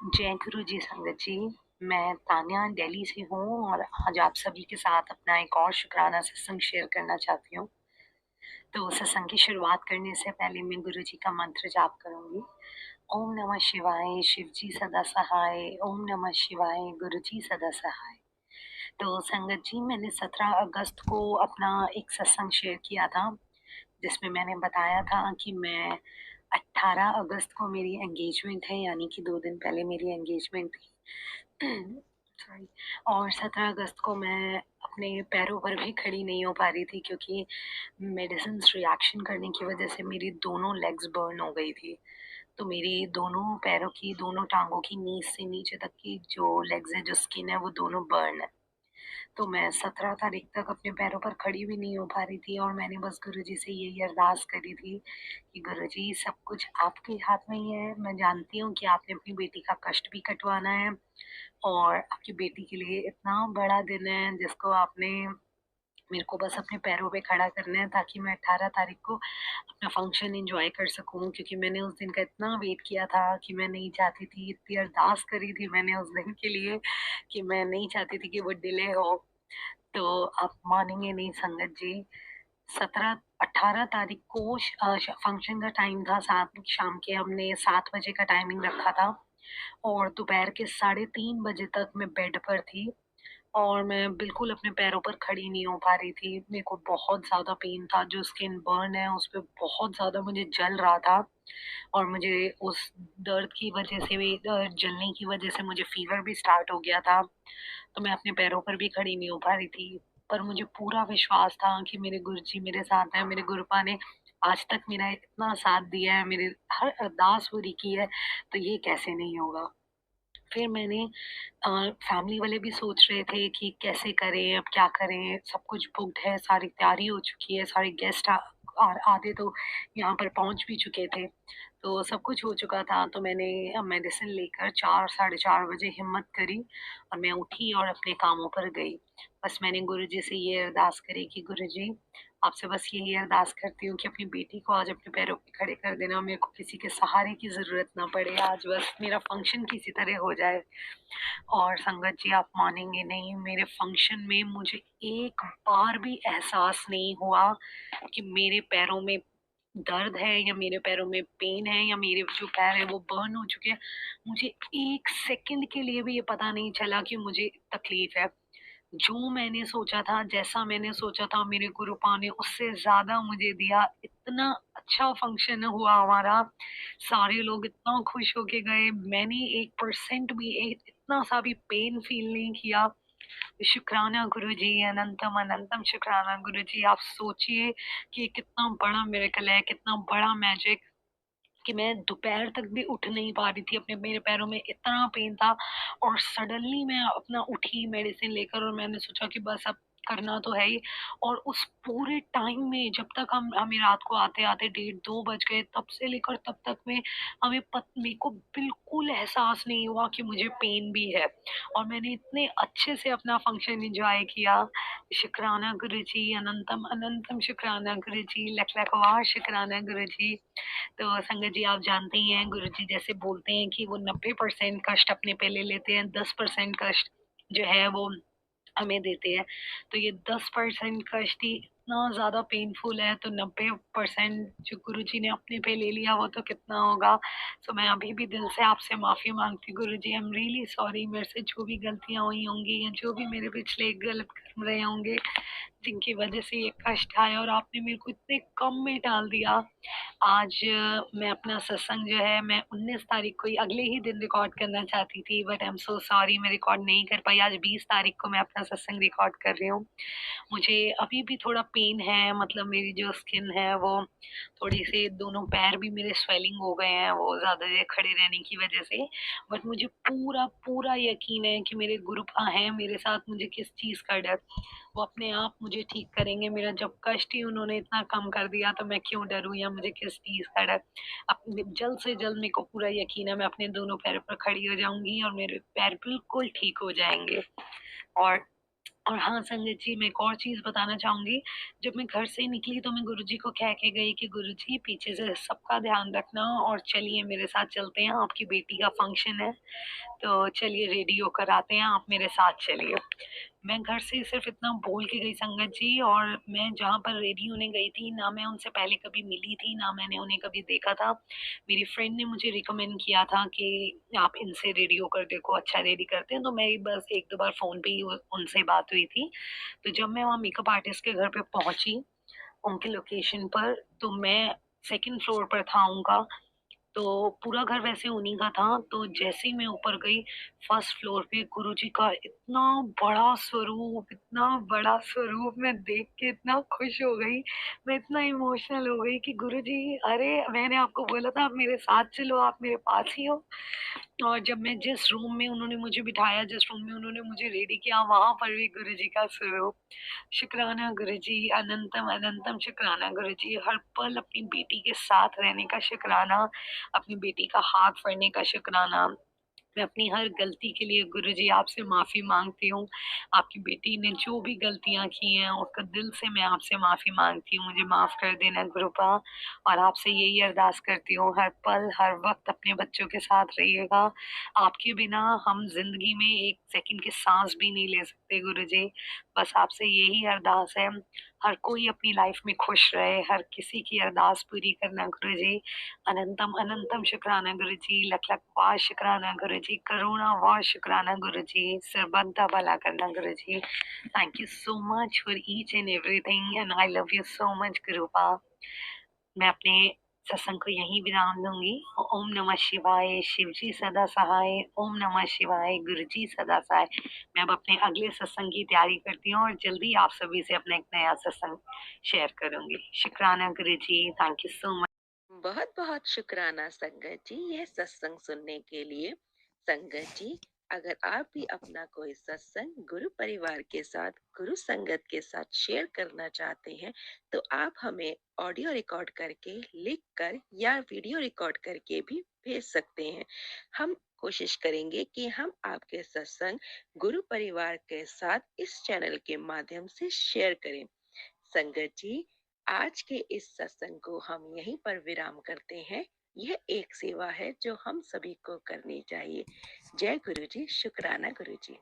जय गुरु जी संगत जी। मैं तान्या दिल्ली से हूँ और आज आप सभी के साथ अपना एक और शुक्राना सत्संग शेयर करना चाहती हूँ। तो सत्संग की शुरुआत करने से पहले मैं गुरु जी का मंत्र जाप करूँगी। ओम नमः शिवाय, शिव जी सदा सहाय। ओम नमः शिवाय, गुरु जी सदा सहाय। तो संगत जी, मैंने 17 अगस्त को अपना एक सत्संग शेयर किया था, जिसमें मैंने बताया था कि मैं 18 अगस्त को मेरी एंगेजमेंट है, यानी कि 2 दिन पहले मेरी एंगेजमेंट थी। सॉरी। और 17 अगस्त को मैं अपने पैरों पर भी खड़ी नहीं हो पा रही थी, क्योंकि मेडिसिन रिएक्शन करने की वजह से मेरी दोनों लेग्स बर्न हो गई थी। तो मेरी दोनों पैरों की, दोनों टांगों की नीज से नीचे तक की जो लेग्स है, जो स्किन है, वो दोनों बर्न है। तो मैं 17 तारीख तक अपने पैरों पर खड़ी भी नहीं हो पा रही थी, और मैंने बस गुरुजी से यही अरदास करी थी कि गुरुजी, सब कुछ आपके हाथ में ही है। मैं जानती हूँ कि आपने अपनी बेटी का कष्ट भी कटवाना है, और आपकी बेटी के लिए इतना बड़ा दिन है जिसको आपने मेरे को बस अपने पैरों पे खड़ा करना है, ताकि मैं 18 तारीख को अपना फंक्शन एंजॉय कर सकूं। क्योंकि मैंने उस दिन का इतना वेट किया था कि मैं नहीं चाहती थी, इतनी अरदास करी थी मैंने उस दिन के लिए कि मैं नहीं चाहती थी कि वो डिले हो। तो आप मानेंगे नहीं संगत जी, 18 तारीख को फंक्शन का टाइम था, सात शाम के हमने 7 बजे का टाइमिंग रखा था, और दोपहर के 3:30 बजे तक मैं बेड पर थी, और मैं बिल्कुल अपने पैरों पर खड़ी नहीं हो पा रही थी। मेरे को बहुत ज़्यादा पेन था, जो स्किन बर्न है उस पे बहुत ज़्यादा मुझे जल रहा था, और मुझे उस दर्द की वजह से भी, जलने की वजह से मुझे फीवर भी स्टार्ट हो गया था। तो मैं अपने पैरों पर भी खड़ी नहीं हो पा रही थी। पर मुझे पूरा विश्वास था कि मेरे गुरुजी मेरे साथ हैं, मेरे गुरुपा ने आज तक मेरा इतना साथ दिया है, मेरी हर अरदास पूरी की है, तो ये कैसे नहीं होगा। फिर मैंने फैमिली वाले भी सोच रहे थे कि कैसे करें, अब क्या करें, सब कुछ बुक्ड है, सारी तैयारी हो चुकी है, सारे गेस्ट और आधे तो यहाँ पर पहुँच भी चुके थे। तो सब कुछ हो चुका था, तो मैंने मेडिसिन लेकर 4 साढ़े 4 बजे हिम्मत करी, और मैं उठी और अपने कामों पर गई। बस मैंने गुरुजी से ये अरदास करी कि गुरुजी, आपसे बस यही अरदास करती हूँ कि अपनी बेटी को आज अपने पैरों पे खड़े कर देना, मेरे को किसी के सहारे की ज़रूरत ना पड़े, आज बस मेरा फंक्शन किसी तरह हो जाए। और संगत जी, आप मानेंगे नहीं, मेरे फंक्शन में मुझे एक बार भी एहसास नहीं हुआ कि मेरे पैरों में दर्द है, या मेरे पैरों में पेन है, या मेरे जो पैर है वो बर्न हो चुके हैं। मुझे एक सेकंड के लिए भी ये पता नहीं चला कि मुझे तकलीफ है। जो मैंने सोचा था, जैसा मैंने सोचा था, मेरे गुरुपा ने उससे ज्यादा मुझे दिया। इतना अच्छा फंक्शन हुआ हमारा, सारे लोग इतना खुश होके गए, मैंने 1% भी इतना सा भी पेन फील नहीं किया। शुक्राना गुरुजी, अनंतम अनंतम शुक्राना गुरुजी। आप सोचिए कि कितना बड़ा मिरेकल है, कितना बड़ा मैजिक, कि मैं दोपहर तक भी उठ नहीं पा रही थी, अपने मेरे पैरों में इतना पेन था, और सडनली मैं अपना उठी मेडिसिन लेकर, और मैंने सोचा कि बस अब करना तो है ही। और उस पूरे टाइम में, जब तक हमें रात को आते आते 1:30-2 बज गए, तब से लेकर तब तक में मेरे को बिल्कुल एहसास नहीं हुआ कि मुझे पेन भी है, और मैंने इतने अच्छे से अपना फंक्शन एंजॉय किया। शुक्राना गुरुजी, अनंतम अनंतम शुक्राना गुरुजी, लख लख वार शुक्राना गुरुजी। तो संगत जी, आप जानते ही हैं, गुरुजी जैसे बोलते हैं कि वो 90% कष्ट अपने पे ले लेते हैं, 10% कष्ट जो है वो हमें देते हैं। तो ये 10% कष्ट ही इतना ज्यादा पेनफुल है, तो 90% जो गुरुजी ने अपने पे ले लिया वो तो कितना होगा। तो मैं अभी भी दिल से आपसे माफी मांगती हूँ गुरुजी, आई एम रियली सॉरी। मेरे से जो भी गलतियां हुई होंगी, या जो भी मेरे पिछले गलत कर्म रहे होंगे, जिनकी वजह से ये कष्ट आया, और आपने मेरे को इतने कम में डाल दिया। आज मैं अपना सत्संग जो है, मैं 19 तारीख को ही अगले ही दिन रिकॉर्ड करना चाहती थी, but I am so sorry, मैं रिकॉर्ड नहीं कर पाई। आज 20 तारीख को मैं अपना सत्संग रिकॉर्ड कर रही हूँ। मुझे अभी भी थोड़ा पेन है, मतलब मेरी जो स्किन है वो थोड़ी सी, दोनों पैर भी मेरे स्वेलिंग हो गए हैं, वो ज़्यादा देर खड़े रहने की वजह से। बट मुझे पूरा पूरा यकीन है कि मेरे गुरुपा हैं मेरे साथ, मुझे किस चीज़ का डर, वो अपने आप मुझे ठीक करेंगे। मेरा जब कष्ट ही उन्होंने इतना कम कर दिया, तो मैं क्यों डरूं, या मुझे किस चीज़ का डर। अपने जल्द से जल्द, मेरे को पूरा यकीन है, मैं अपने दोनों पैरों पर खड़ी हो जाऊंगी, और मेरे पैर बिल्कुल ठीक हो जाएंगे। और और हाँ, संगत जी, मैं एक और चीज़ बताना चाहूँगी, जब मैं घर से निकली तो मैं गुरुजी को कह के गई कि गुरुजी पीछे से सबका ध्यान रखना और चलिए मेरे साथ चलते हैं, आपकी बेटी का फंक्शन है, तो चलिए रेडी होकर आते हैं, आप मेरे साथ चलिए। मैं घर से सिर्फ़ इतना बोल के गई संगत जी, और मैं जहाँ पर रेडी होने गई थी, ना मैं उनसे पहले कभी मिली थी, ना मैंने उन्हें कभी देखा था। मेरी फ्रेंड ने मुझे रिकमेंड किया था कि आप इनसे रेडी होकर देखो, अच्छा रेडी करते हैं, तो मेरी बस 1-2 बार फ़ोन पे ही उनसे बात हुई थी। तो जब मैं वहाँ मेकअप आर्टिस्ट के घर पे पहुँची, उनके लोकेशन पर, तो मैं सेकंड फ्लोर पर था उनका, तो पूरा घर वैसे उन्हीं का था, तो जैसे ही मैं ऊपर गई, फर्स्ट फ्लोर पे गुरुजी का इतना बड़ा स्वरूप मैं देख के इतना खुश हो गई, मैं इतना इमोशनल हो गई कि गुरुजी, अरे! मैंने आपको बोला था आप मेरे साथ चलो, आप मेरे पास ही हो। और जब मैं जिस रूम में उन्होंने मुझे बिठाया, जिस रूम में उन्होंने मुझे रेडी किया, वहाँ पर भी गुरुजी का स्वरूप। शुक्राना गुरुजी, अनंतम अनंतम शुक्राना गुरुजी, हर पल अपनी बेटी के साथ रहने का शुक्राना, अपनी बेटी का हाथ पकड़ने का शुक्राना। मैं अपनी हर गलती के लिए गुरुजी आपसे माफ़ी माँगती हूँ। आपकी बेटी ने जो भी गलतियाँ की हैं, उसका दिल से मैं आपसे माफ़ी माँगती हूँ। मुझे माफ़ कर देना गुरुपा, और आपसे यही अरदास करती हूँ, हर पल, हर वक़्त अपने बच्चों के साथ रहिएगा। आपके बिना हम ज़िंदगी में 1 सेकंड की साँस भी नहीं ले सकते गुरुजी। बस आपसे यही अरदास है, हर कोई अपनी लाइफ़ में खुश रहे, हर किसी की अरदास पूरी करना गुरुजी। अनंतम अनंतम शुक्राना गुरुजी, लख लख वाह शुक्राना गुरुजी, करुणा वाह शुक्राना गुरुजी, सर्बत दा भला करना गुरुजी। Thank you so much for each and everything, and I love you so much गुरुपा। मैं अपने सत्संग को यहीं विराम दूँगी। ओम नमः शिवाय, शिव जी सदा सहाय, ओम नमः शिवाय, गुरु जी सदा सहाय। मैं अब अपने अगले सत्संग की तैयारी करती हूँ और जल्दी आप सभी से अपना एक नया सत्संग शेयर करूँगी। शुक्राना गुरु जी, थैंक यू सो मच। बहुत बहुत शुक्राना संगत जी यह सत्संग सुनने के लिए। संगत जी, अगर आप भी अपना कोई सत्संग गुरु परिवार के साथ, गुरु संगत के साथ शेयर करना चाहते हैं, तो आप हमें ऑडियो रिकॉर्ड करके, लिख कर या वीडियो रिकॉर्ड करके भी भेज सकते हैं। हम कोशिश करेंगे कि हम आपके सत्संग गुरु परिवार के साथ इस चैनल के माध्यम से शेयर करें। संगत जी, आज के इस सत्संग को हम यहीं पर विराम करते हैं। यह एक सेवा है जो हम सभी को करनी चाहिए। जय गुरु जी, शुक्राना गुरु जी।